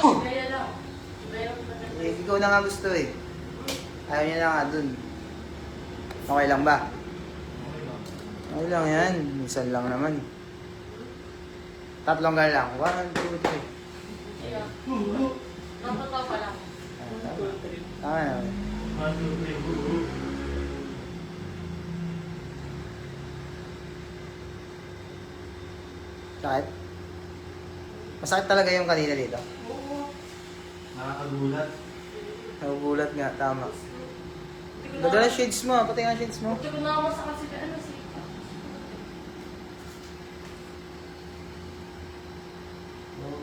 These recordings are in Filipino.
Kaya lang. Meron pa na. Eh, ikaw na nga gusto eh. Ayaw niya na nga dun. Okay lang ba? Okay lang yan. Minsan lang naman. Tatlong gar lang. 1, 2, 3. Kaya. Natatawa pa lang. Tama naman. Sakit? Masakit talaga yung kanina dito. Oo. Nakakagulat. Nagugulat nga, tama. Ganda ng shades mo, pati nga shades mo. Hindi ko na sa kasi ano si.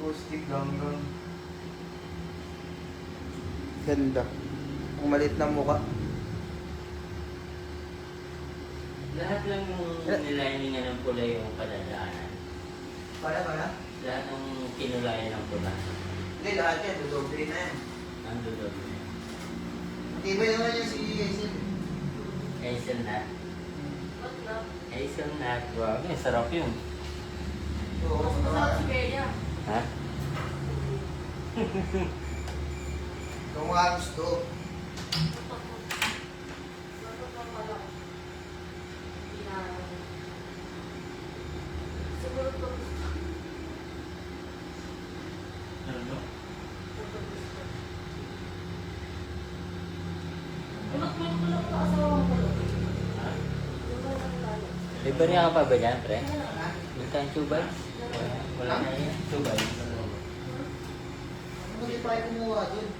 Stick ganggang. Ganda. Ang maliit na mukha. Lahat lang yung nilining niya ng pula yung padadaanan. Para? Lahat ng kinulayan ng pula. Hindi, lahat yan. Dodoble na yan. Ang dudog niya. Matibay naman yan si Hazel. Hazelnut. What na? Hazelnut. Wow, may sarap yun. Oo, Mas masarap si Kaya. Ha? kung mga gusto. Natatawa pa lang. Hindi na. Siguro ito gusto. Ano? Ulot-ulot ko lang ito asawa ko lang. Ha? Yung mga nalala. Libre ka pa ba dyan, pre? Ha? Yung tayong tubay? Wala na yan. Tubay. Ano hindi pa kayo kumuha dun?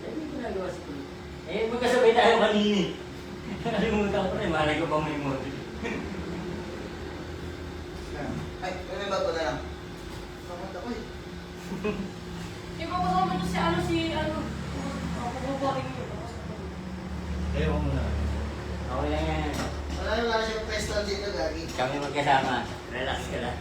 Hindi ko nagawa sa tubay. Eh, magkasabay tayo kanini. Nalimutan ko na eh. Malay ko pang may model. Ay, may bago na lang. Kamunta ko eh. Di ba kasama niyo si ano? Kukuboring niyo. Ewan mo na. Okay lang yan. Wala na wala siyang pestal dito, Gagi. Kami magkasama. Relax ka lang.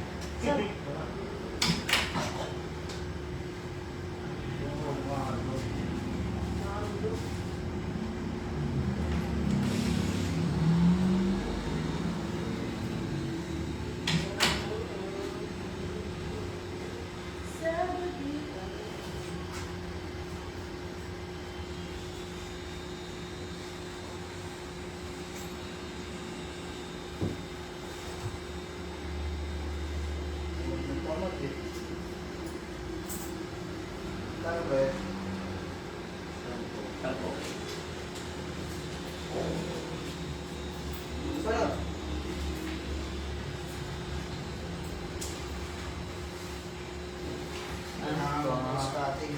Tama ba yun? Tapo. Ano? Starting.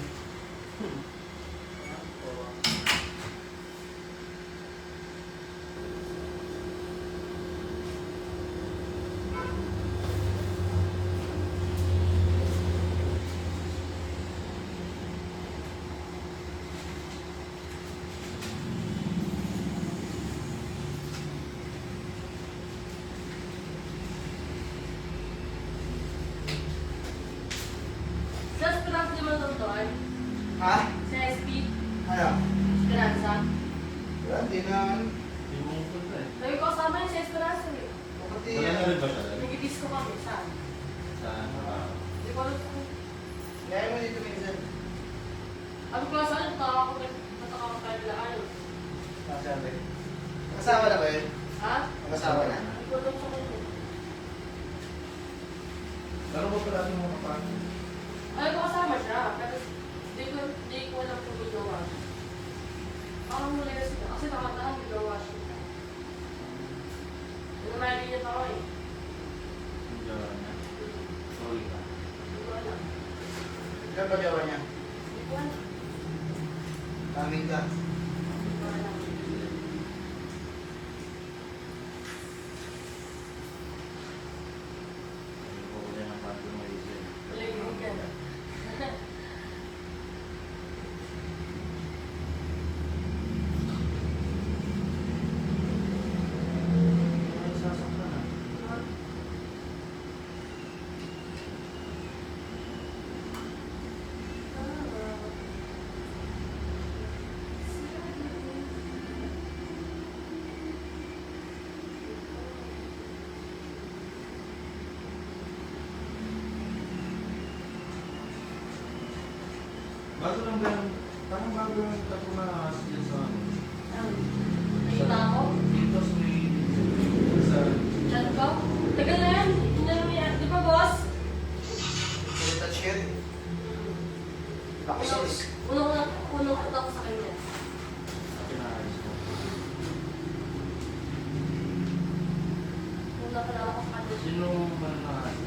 Sa Esperanza di man doon? Ha? Sa SP? Ano? Esperanza? Wala, hindi na. Hindi mo punta eh. Sabi ko kasama yun sa Esperanza eh. Kapati Wala na rin ba siya? Nag-disco kami. Saan? Saan? Di ko alam kung... Gaya mo dito minsan. Ano ko saan? Nataka ko kaya laan. Masabi. Kasama na ba yun? Ha? Kasama na. Hindi ko alam sa kanya. Laro ko pala yung mga kapatid. Ay, ko kasama siya. Pero di ko alam kung magawa. Parang muli na sila. Kasi nakataan, magawa siya. Ano na niya tao eh. Hindi na. Sorry ka. Hindi ko alam. Kaya ba gawa niya? Hindi ko alam. Kaming ka. Hindi ko alam. Wala ng pato ng Hazel. Malay mo ka na. Ay, sasaktan ah. Bago lang ba yung, parang bago yung tattoo na dyan sa ano? Nakita ako. Dito sa may, sa, Chan ko. Tagal na yan. Hindi na naman yan. Di ba, boss? Puro touch yun. Vaccines. Unang punta ko sa kanya. pinaayos ko. Unang kilala ko sa kanya. Sino man na